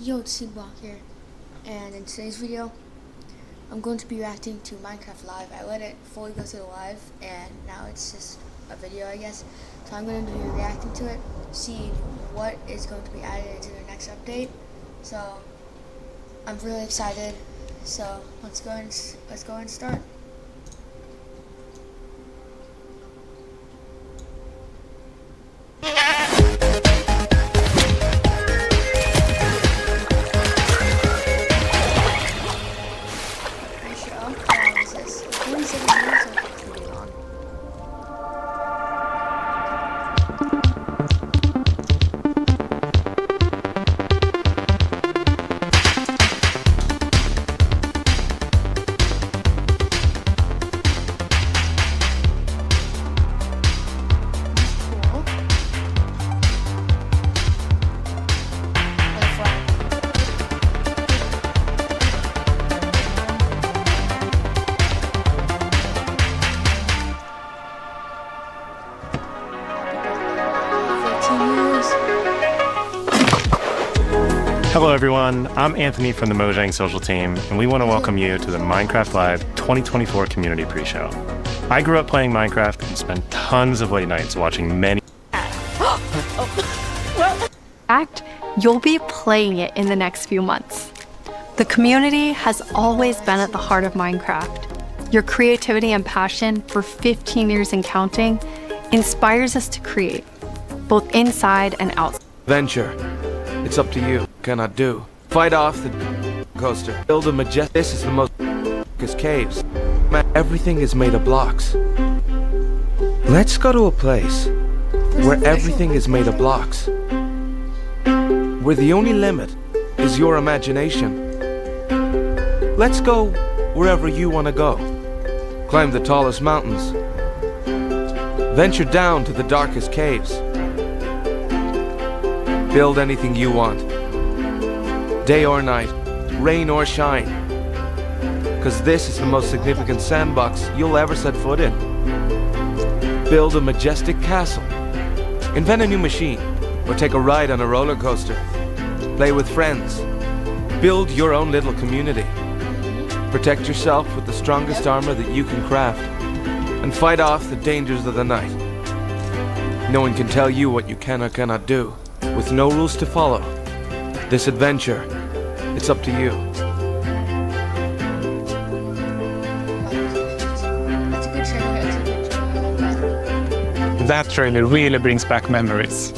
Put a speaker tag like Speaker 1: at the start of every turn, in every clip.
Speaker 1: Yo, it's Seedblock here, and in today's video, I'm going to be reacting to Minecraft Live. I let it fully go through the live, and now it's just a video, I guess. So I'm going to be reacting to it, see what is going to be added into the next update. So I'm really excited. So let's go and start.
Speaker 2: Hello everyone, I'm Anthony from the Mojang social team, and we want to welcome you to the Minecraft Live 2024 Community Pre-Show. I grew up playing Minecraft and spent tons of late nights watching many
Speaker 3: fact, you'll be playing it in the next few months. The community has always been at the heart of Minecraft. Your creativity and passion for 15 years and counting inspires us to create, both inside and outside.
Speaker 4: Venture. It's up to you. Cannot do. Fight off the coaster. Build a majestic. This is the most caves. Man, everything is made of blocks. Let's go to a place where everything is made of blocks. Where the only limit is your imagination. Let's go wherever you want to go. Climb the tallest mountains. Venture down to the darkest caves. Build anything you want. Day or night, rain or shine. Cause this is the most significant sandbox you'll ever set foot in. Build a majestic castle. Invent a new machine, or take a ride on a roller coaster. Play with friends. Build your own little community. Protect yourself with the strongest armor that you can craft. And fight off the dangers of the night. No one can tell you what you can or cannot do. With no rules to follow. This adventure, it's up to you.
Speaker 1: That's a good trailer.
Speaker 5: That trailer really brings back memories.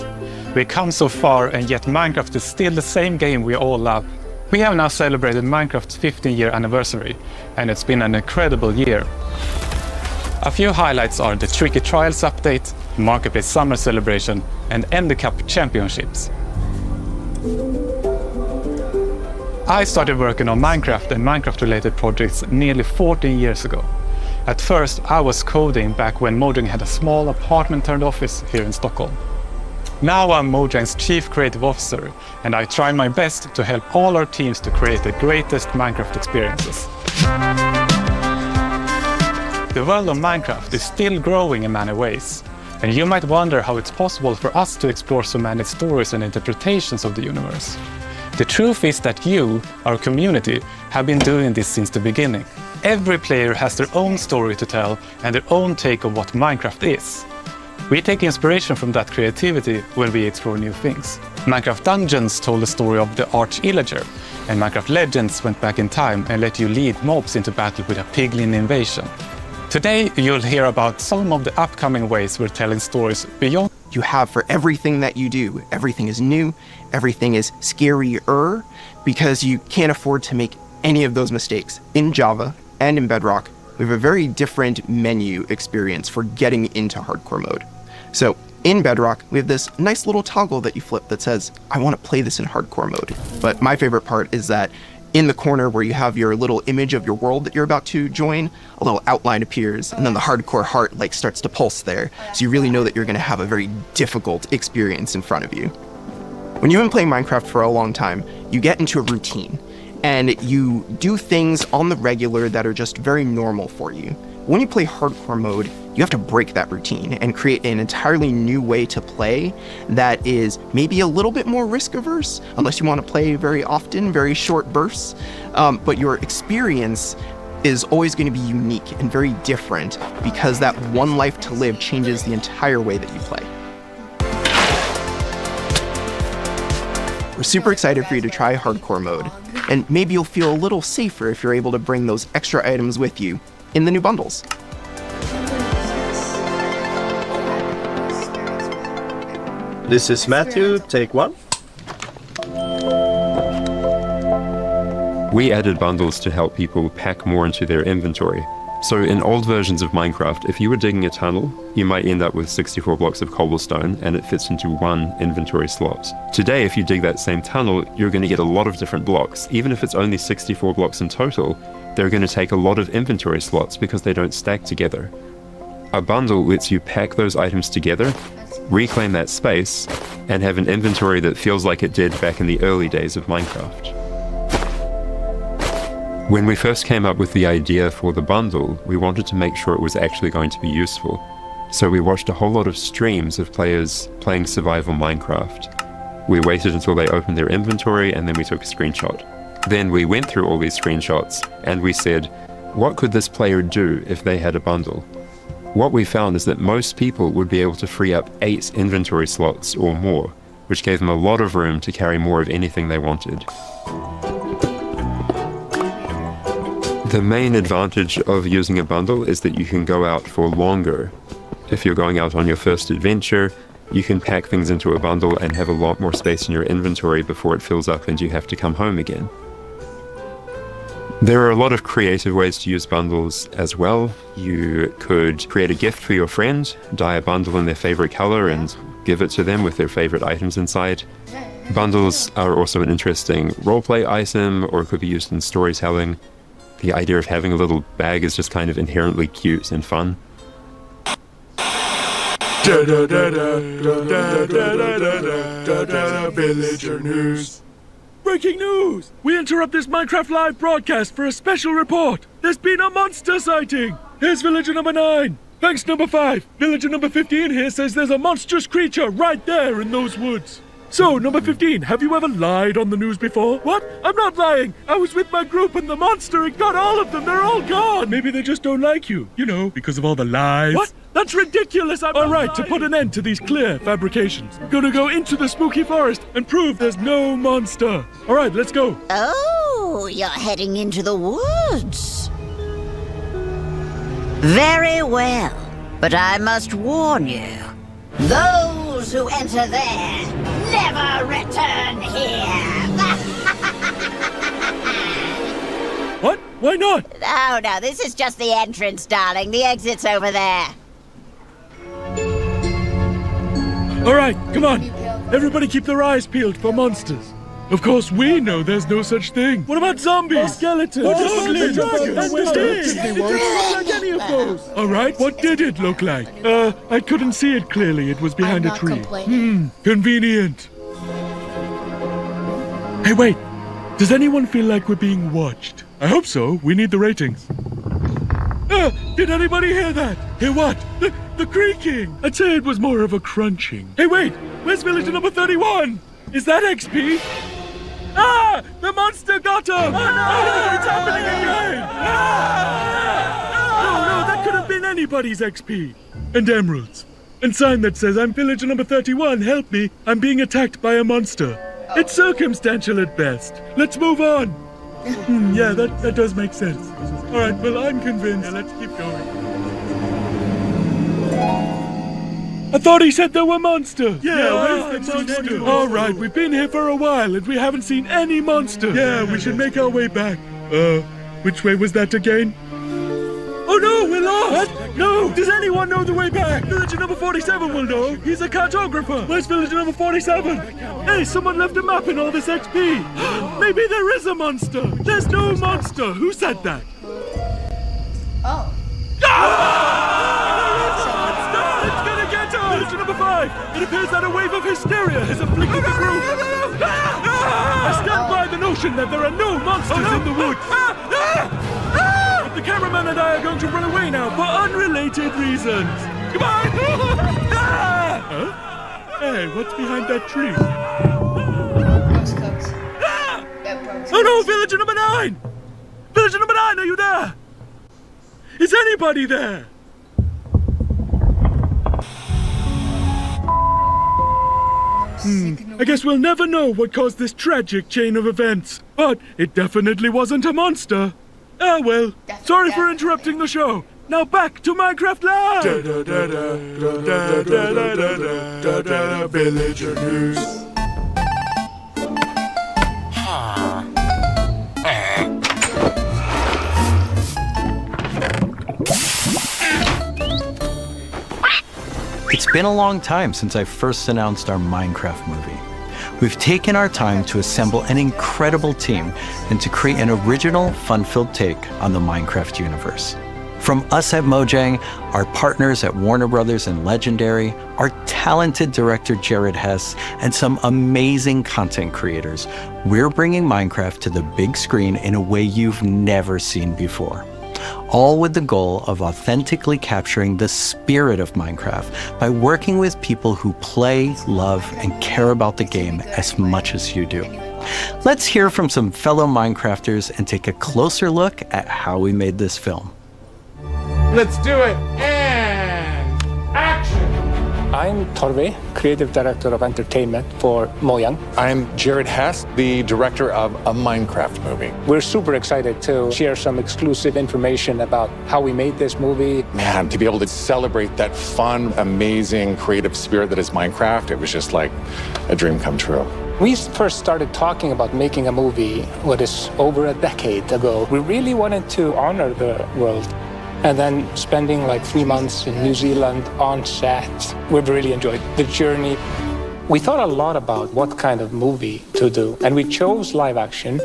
Speaker 5: We've come so far, and yet Minecraft is still the same game we all love. We have now celebrated Minecraft's 15-year anniversary, and it's been an incredible year. A few highlights are the Tricky Trials update, Marketplace Summer Celebration, and Ender Cup Championships. I started working on Minecraft and Minecraft-related projects nearly 14 years ago. At first, I was coding back when Mojang had a small apartment-turned-office here in Stockholm. Now I'm Mojang's Chief Creative Officer, and I try my best to help all our teams to create the greatest Minecraft experiences. The world of Minecraft is still growing in many ways, and you might wonder how it's possible for us to explore so many stories and interpretations of the universe. The truth is that you, our community, have been doing this since the beginning. Every player has their own story to tell and their own take on what Minecraft is. We take inspiration from that creativity when we explore new things. Minecraft Dungeons told the story of the Arch-Illager, and Minecraft Legends went back in time and let you lead mobs into battle with a piglin invasion. Today, you'll hear about some of the upcoming ways we're telling stories beyond.
Speaker 6: You have for everything that you do. Everything is new, everything is scarier, because you can't afford to make any of those mistakes. In Java and in Bedrock, we have a very different menu experience for getting into hardcore mode. So in Bedrock, we have this nice little toggle that you flip that says, I want to play this in hardcore mode. But my favorite part is that in the corner where you have your little image of your world that you're about to join, a little outline appears, and then the hardcore heart starts to pulse there. So you really know that you're going to have a very difficult experience in front of you. When you've been playing Minecraft for a long time, you get into a routine, and you do things on the regular that are just very normal for you. When you play hardcore mode, you have to break that routine and create an entirely new way to play that is maybe a little bit more risk averse, unless you want to play very often, very short bursts. But your experience is always going to be unique and very different because that one life to live changes the entire way that you play. We're super excited for you to try hardcore mode, and maybe you'll feel a little safer if you're able to bring those extra items with you in the new bundles.
Speaker 7: This is Matthew, take one.
Speaker 8: We added bundles to help people pack more into their inventory. So in old versions of Minecraft, if you were digging a tunnel, you might end up with 64 blocks of cobblestone and it fits into one inventory slot. Today, if you dig that same tunnel, you're going to get a lot of different blocks. Even if it's only 64 blocks in total, they're going to take a lot of inventory slots because they don't stack together. A bundle lets you pack those items together, reclaim that space, and have an inventory that feels like it did back in the early days of Minecraft. When we first came up with the idea for the bundle, we wanted to make sure it was actually going to be useful. So we watched a whole lot of streams of players playing survival Minecraft. We waited until they opened their inventory and then we took a screenshot. Then we went through all these screenshots and we said, what could this player do if they had a bundle? What we found is that most people would be able to free up 8 inventory slots or more, which gave them a lot of room to carry more of anything they wanted. The main advantage of using a bundle is that you can go out for longer. If you're going out on your first adventure, you can pack things into a bundle and have a lot more space in your inventory before it fills up and you have to come home again. There are a lot of creative ways to use bundles as well. You could create a gift for your friend, dye a bundle in their favorite color and give it to them with their favorite items inside. Bundles are also an interesting roleplay item, or it could be used in storytelling. The idea of having a little bag is just kind of inherently cute and fun.
Speaker 9: Villager news. Breaking news! We interrupt this Minecraft Live broadcast for a special report. There's been a monster sighting. Here's villager number 9. Thanks, number 5. Villager number 15 here says there's a monstrous creature right there in those woods. So, number 15, have you ever lied on the news before? What? I'm not lying. I was with my group and the monster, it got all of them. They're all gone. Maybe they just don't like you. You know, because of all the lies. What? That's ridiculous. All right, to put an end to these clear fabrications, I'm gonna go into the spooky forest and prove there's no monster. All right, let's go.
Speaker 10: Oh, you're heading into the woods. Very well, but I must warn you. Those who enter there never return here.
Speaker 9: What? Why not?
Speaker 10: Oh, no, this is just the entrance, darling. The exit's over there.
Speaker 9: All right, come on. Everybody keep their eyes peeled for monsters. Of course, we know there's no such thing. What about zombies, skeletons, goblins, dragons, It didn't look like any of those. All right, what did it look like? I couldn't see it clearly. It was behind a tree. Convenient. Hey, wait. Does anyone feel like we're being watched? I hope so. We need the ratings. Did anybody hear that? Hear what? The creaking. I'd say it was more of a crunching. Hey, wait. Where's villager number 31? Is that XP? Ah! The monster got him! Oh, no! It's happening again! No, that could have been anybody's XP. And emeralds. And sign that says, I'm villager number 31, help me. I'm being attacked by a monster. It's circumstantial at best. Let's move on. Yeah, that does make sense. All right, well, I'm convinced. Yeah, let's keep going. I thought he said there were monsters. Yeah, where's the monster? All right, we've been here for a while and we haven't seen any monsters. Yeah, we should make our way back. Which way was that again? Oh no, we're lost! What? No! Does anyone know the way back? Villager number 47 will know. He's a cartographer. Where's villager number 47? Hey, someone left a map in all this XP. Maybe there is a monster. There's no monster. Who said that?
Speaker 1: Oh.
Speaker 9: It's gonna get us! Villager number 5. It appears that a wave of hysteria has afflicted the group. I stand by the notion that there are no monsters in the woods. The the cameraman and I are going to run away now for unrelated reasons. Goodbye! Ah! Huh? Hey, what's behind that tree?
Speaker 1: Ghost Cooks.
Speaker 9: Ah!
Speaker 1: Yeah, Ghost
Speaker 9: Oh no,
Speaker 1: Cooks.
Speaker 9: Villager number 9! Villager number 9, are you there? Is anybody there? I guess we'll never know what caused this tragic chain of events. But it definitely wasn't a monster. Ah well, sorry for interrupting the show. Now back to Minecraft Live! Villager News.
Speaker 11: It's been a long time since I first announced our Minecraft movie. We've taken our time to assemble an incredible team and to create an original, fun-filled take on the Minecraft universe. From us at Mojang, our partners at Warner Brothers and Legendary, our talented director Jared Hess, and some amazing content creators, we're bringing Minecraft to the big screen in a way you've never seen before. All with the goal of authentically capturing the spirit of Minecraft by working with people who play, love, and care about the game as much as you do. Let's hear from some fellow Minecrafters and take a closer look at how we made this film.
Speaker 12: Let's do it, and action!
Speaker 13: I'm Torve, Creative Director of Entertainment for Mojang.
Speaker 12: I'm Jared Hess, the director of a Minecraft movie.
Speaker 13: We're super excited to share some exclusive information about how we made this movie.
Speaker 12: Man, to be able to celebrate that fun, amazing, creative spirit that is Minecraft, it was just like a dream come true.
Speaker 13: We first started talking about making a movie, what is over a decade ago. We really wanted to honor the world. And then spending like 3 months in New Zealand on set, we've really enjoyed the journey. We thought a lot about what kind of movie to do, and we chose live action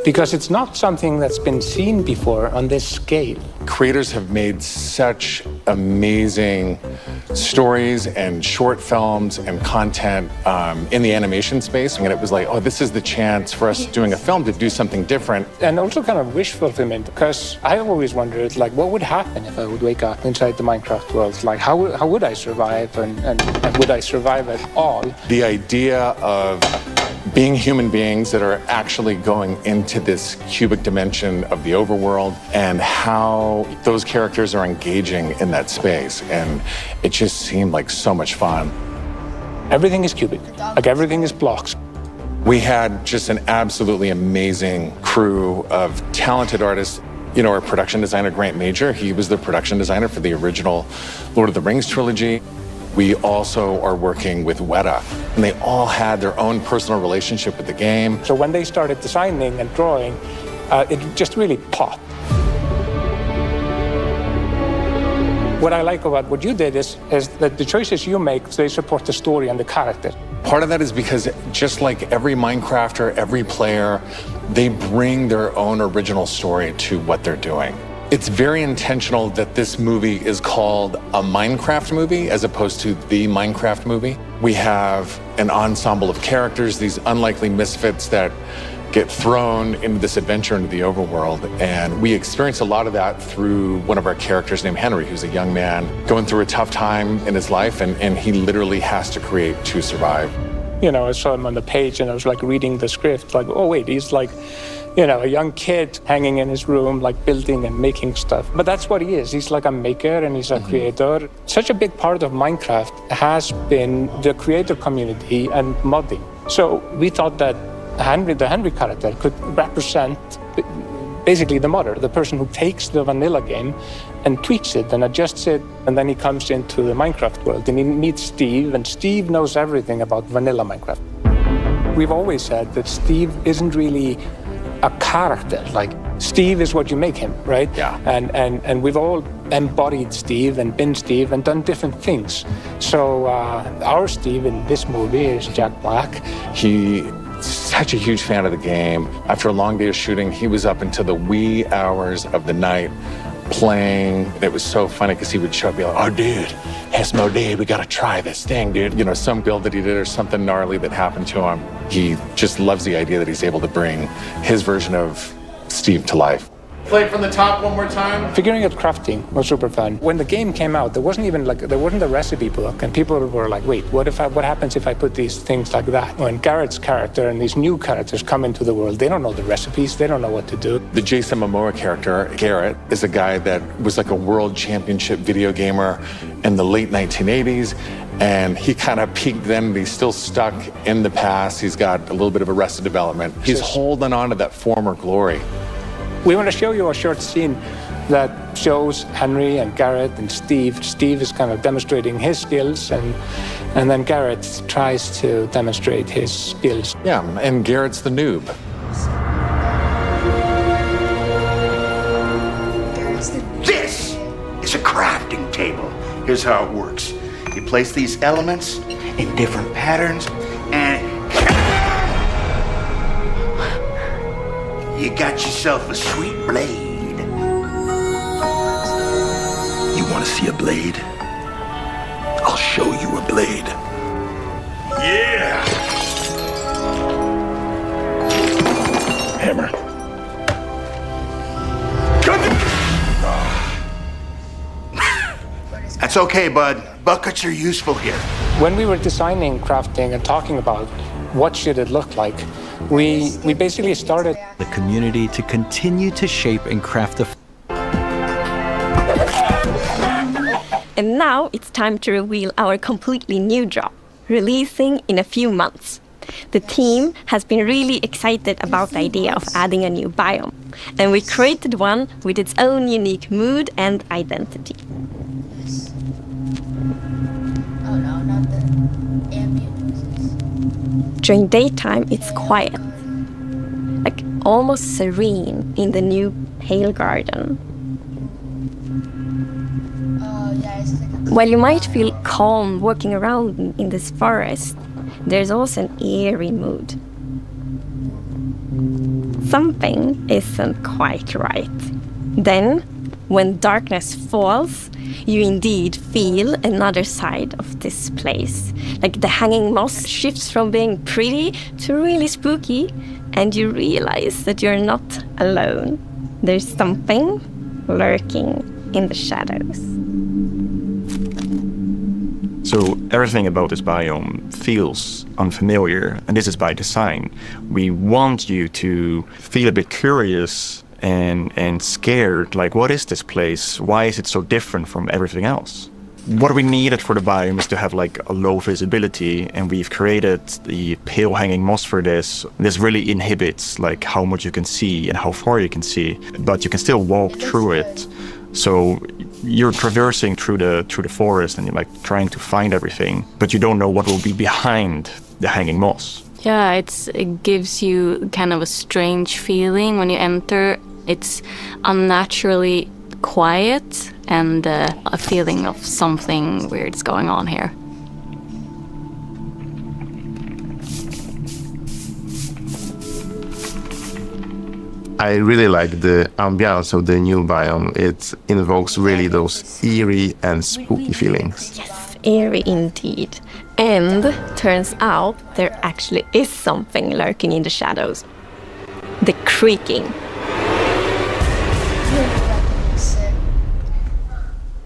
Speaker 13: because it's not something that's been seen before on this scale.
Speaker 12: Creators have made such amazing stories and short films and content in the animation space, and it was like, oh, this is the chance for us doing a film to do something different.
Speaker 13: And also kind of wish fulfillment, because I always wondered, like, what would happen if I would wake up inside the Minecraft world? Like, how would I survive, and would I survive at all?
Speaker 12: The idea of being human beings that are actually going into this cubic dimension of the overworld and how those characters are engaging in that space. And it just seemed like so much fun.
Speaker 13: Everything is cubic, like everything is blocks.
Speaker 12: We had just an absolutely amazing crew of talented artists. You know, our production designer, Grant Major, he was the production designer for the original Lord of the Rings trilogy. We also are working with Weta, and they all had their own personal relationship with the game.
Speaker 13: So when they started designing and drawing, it just really popped. What I like about what you did is that the choices you make, they support the story and the character.
Speaker 12: Part of that is because just like every Minecrafter, every player, they bring their own original story to what they're doing. It's very intentional that this movie is called a Minecraft movie as opposed to the Minecraft movie. We have an ensemble of characters, these unlikely misfits that get thrown into this adventure into the overworld. And we experience a lot of that through one of our characters named Henry, who's a young man going through a tough time in his life, and he literally has to create to survive.
Speaker 13: You know, I saw him on the page and I was like reading the script, like, oh wait, he's like, you know, a young kid hanging in his room, like building and making stuff. But that's what he is. He's like a maker and he's a creator. Such a big part of Minecraft has been the creator community and modding. So we thought that Henry, the Henry character, could represent basically the modder, the person who takes the vanilla game and tweaks it and adjusts it, and then he comes into the Minecraft world and he meets Steve, and Steve knows everything about vanilla Minecraft. We've always said that Steve isn't really a character. Like, Steve is what you make him, right?
Speaker 12: Yeah.
Speaker 13: And we've all embodied Steve and been Steve and done different things. So our Steve in this movie is Jack Black.
Speaker 12: He's such a huge fan of the game. After a long day of shooting, he was up until the wee hours of the night playing. It was so funny because he would show up and be like, oh, dude, Hesmo, dude, we got to try this thing, dude. You know, some build that he did or something gnarly that happened to him. He just loves the idea that he's able to bring his version of Steve to life.
Speaker 14: Play it from the top one more time.
Speaker 13: Figuring out crafting was super fun. When the game came out, there wasn't a recipe book, and people were like, "Wait, what happens if I put these things like that?" When Garrett's character and these new characters come into the world, they don't know the recipes, they don't know what to do.
Speaker 12: The Jason Momoa character, Garrett, is a guy that was like a world championship video gamer in the late 1980s, and he kind of peaked then, but he's still stuck in the past. He's got a little bit of Arrested Development. He's holding on to that former glory.
Speaker 13: We want to show you a short scene that shows Henry and Garrett and Steve. Steve is kind of demonstrating his skills, and then Garrett tries to demonstrate his skills.
Speaker 12: Yeah, and Garrett's the noob.
Speaker 14: This is a crafting table. Here's how it works. You place these elements in different patterns, and you got yourself a sweet blade. You want to see a blade? I'll show you a blade. Yeah! Hammer. That's okay, bud. Buckets are useful here.
Speaker 13: When we were designing crafting and talking about what should it look like, we basically started
Speaker 11: the community to continue to shape and craft the.
Speaker 15: And now it's time to reveal our completely new drop, releasing in a few months. The team has been really excited about the idea of adding a new biome, and we created one with its own unique mood and identity.
Speaker 1: Oh no, not the ambient noises.
Speaker 15: During daytime, it's quiet, like almost serene in the new Pale Garden. While you might feel calm walking around in this forest, there's also an eerie mood. Something isn't quite right. Then, when darkness falls, you indeed feel another side of this place. Like the hanging moss shifts from being pretty to really spooky, and you realize that you're not alone. There's something lurking in the shadows.
Speaker 16: So everything about this biome feels unfamiliar, and this is by design. We want you to feel a bit curious and scared, like, what is this place? Why is it so different from everything else? What we needed for the biome is to have like a low visibility, and we've created the pale hanging moss for this. This really inhibits like how much you can see and how far you can see, but you can still walk through it. So you're traversing through the forest and you're like trying to find everything, but you don't know what will be behind the hanging moss.
Speaker 17: Yeah, it gives you kind of a strange feeling when you enter. It's unnaturally quiet and a feeling of something weird's going on here.
Speaker 18: I really like the ambiance of the new biome. It invokes really those eerie and spooky feelings.
Speaker 15: Yes, eerie indeed. And turns out there actually is something lurking in the shadows. The creaking.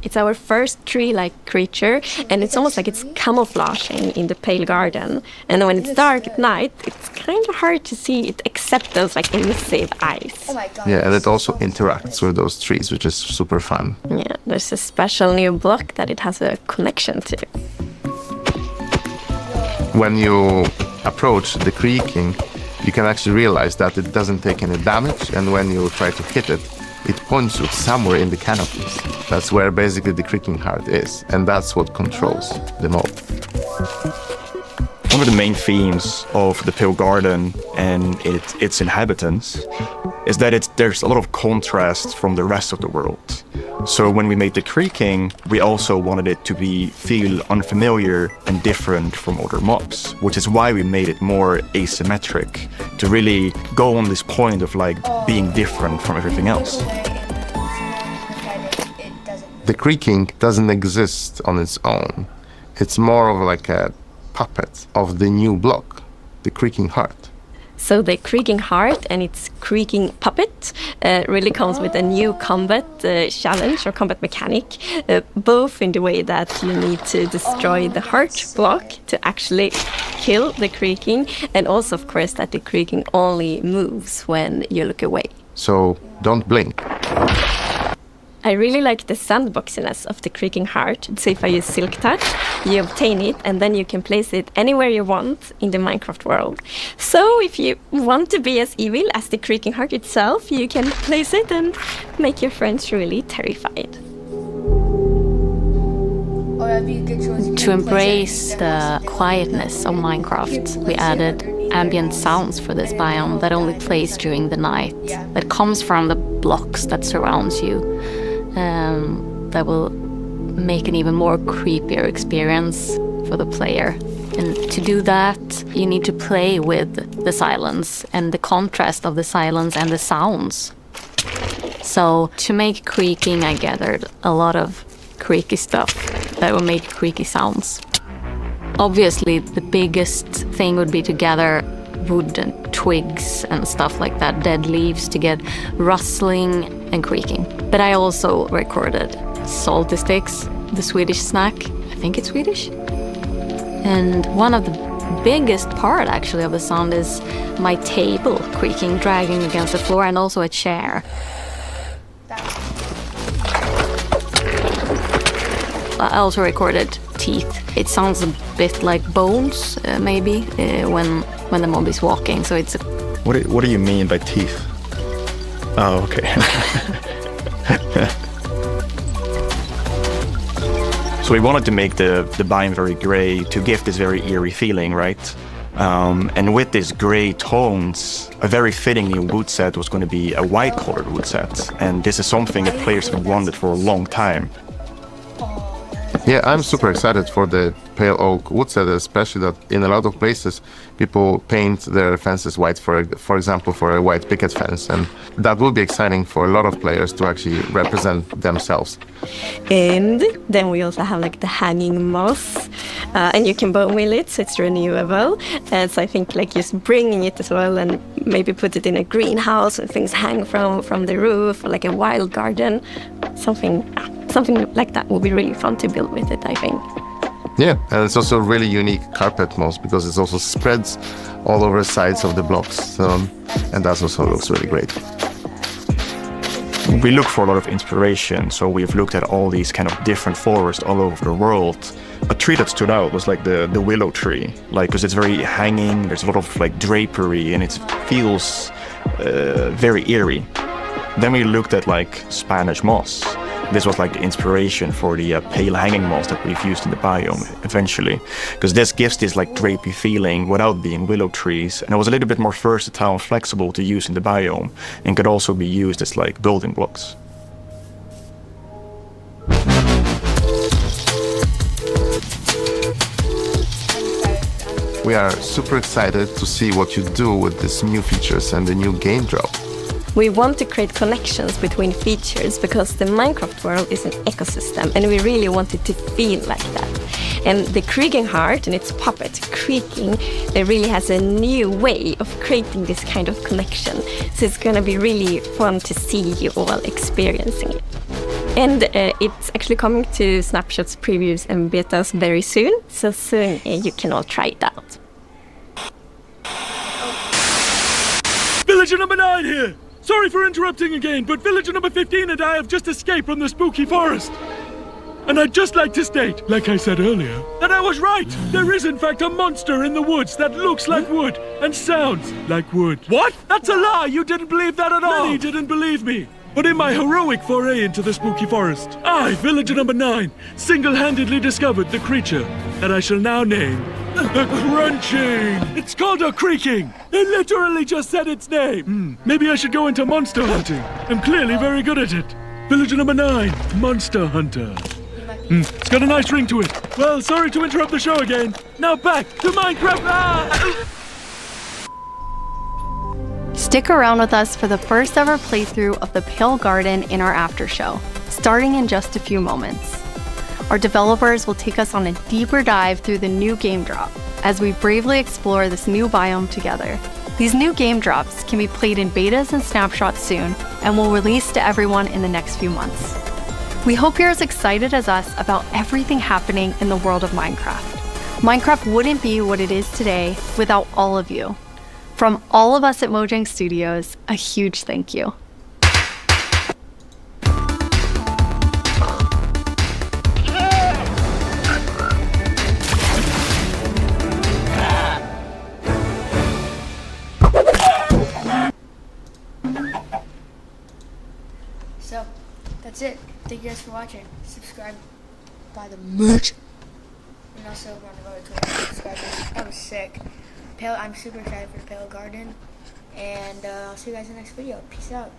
Speaker 15: It's our first tree-like creature, and it's almost like it's camouflaging in the Pale Garden. And when it's dark at night, it's kind of hard to see it except those like emissive eyes.
Speaker 1: Oh my God.
Speaker 18: Yeah, and it also interacts with those trees, which is super fun.
Speaker 15: Yeah, there's a special new block that it has a connection to.
Speaker 18: When you approach the creaking, you can actually realize that it doesn't take any damage, and when you try to hit it, it points you somewhere in the canopies. That's where basically the creaking heart is, and that's what controls the mob.
Speaker 16: One of the main themes of the Pale Garden and its inhabitants is that there's a lot of contrast from the rest of the world. So when we made the creaking, we also wanted it to feel unfamiliar and different from other mobs, which is why we made it more asymmetric, to really go on this point of like being different from everything else.
Speaker 18: The creaking doesn't exist on its own. It's more of like a puppet of the new block, the creaking heart.
Speaker 15: So the creaking heart and its creaking puppet really comes with a new combat challenge or combat mechanic, both in the way that you need to destroy the heart block to actually kill the creaking, and also, of course, that the creaking only moves when you look away.
Speaker 18: So don't blink.
Speaker 15: I really like the sandboxiness of the creaking heart. So if I use Silk Touch, you obtain it and then you can place it anywhere you want in the Minecraft world. So if you want to be as evil as the creaking heart itself, you can place it and make your friends really terrified.
Speaker 17: To embrace the quietness of Minecraft, we added ambient sounds for this biome that only plays during the night, that comes from the blocks that surrounds you. That will make an even more creepier experience for the player. And to do that, you need to play with the silence and the contrast of the silence and the sounds. So to make creaking, I gathered a lot of creaky stuff that will make creaky sounds. Obviously, the biggest thing would be to gather wood and twigs and stuff like that, dead leaves, to get rustling and creaking. But I also recorded salty sticks, the Swedish snack. I think it's Swedish. And one of the biggest part actually of the sound is my table creaking, dragging against the floor, and also a chair. I also recorded teeth. It sounds a bit like bones, maybe, when the mob is walking. So it's.
Speaker 16: What do you mean by teeth? Oh, okay. So we wanted to make the biome very gray to give this very eerie feeling, right? And with these gray tones, a very fitting new wood set was going to be a white-colored wood set. And this is something that players have wanted for a long time.
Speaker 18: Yeah, I'm super excited for the pale oak wood set, especially that in a lot of places people paint their fences white, for example, for a white picket fence, and that will be exciting for a lot of players to actually represent themselves.
Speaker 15: And then we also have like the hanging moss, and you can bone wheel it, so it's renewable. And so I think like just bringing it as well, and maybe put it in a greenhouse and things hang from the roof, or like a wild garden, something like that would be really fun to build with it, I think.
Speaker 18: Yeah, and it's also a really unique carpet moss because it also spreads all over the sides of the blocks, and that also looks really great.
Speaker 16: We look for a lot of inspiration, so we've looked at all these kind of different forests all over the world. A tree that stood out was like the willow tree, like because it's very hanging, there's a lot of like drapery, and it feels very eerie. Then we looked at like Spanish moss. This was like the inspiration for the pale hanging moss that we've used in the biome eventually, because this gives this like drapey feeling without being willow trees, and it was a little bit more versatile and flexible to use in the biome, and could also be used as like building blocks.
Speaker 18: We are super excited to see what you do with these new features and the new game drop.
Speaker 15: We want to create connections between features because the Minecraft world is an ecosystem, and we really want it to feel like that. And the creaking heart and its puppet creaking, it really has a new way of creating this kind of connection. So it's going to be really fun to see you all experiencing it. And it's actually coming to Snapshots, previews and betas very soon. So soon you can all try it out.
Speaker 9: Villager number 9 here! Sorry for interrupting again, but villager number 15 and I have just escaped from the spooky forest. And I'd just like to state, like I said earlier, that I was right. There is in fact a monster in the woods that looks like wood and sounds like wood. What? That's a lie! You didn't believe that at all! Many didn't believe me. But in my heroic foray into the spooky forest, I, villager number 9, single-handedly discovered the creature that I shall now name the Crunching. It's called a creaking. It literally just said its name. Maybe I should go into monster hunting. I'm clearly very good at it. Villager number 9, Monster Hunter. It's got a nice ring to it. Well, sorry to interrupt the show again. Now back to Minecraft.
Speaker 3: Stick around with us for the first ever playthrough of the Pale Garden in our after show, starting in just a few moments. Our developers will take us on a deeper dive through the new game drop as we bravely explore this new biome together. These new game drops can be played in betas and snapshots soon and will release to everyone in the next few months. We hope you're as excited as us about everything happening in the world of Minecraft. Minecraft wouldn't be what it is today without all of you. From all of us at Mojang Studios, a huge thank you.
Speaker 1: So, that's it. Thank you guys for watching. Subscribe, buy the merch, and also run the road to 200 subscribers. That was sick. I'm super excited for the Pale Garden, and I'll see you guys in the next video. Peace out.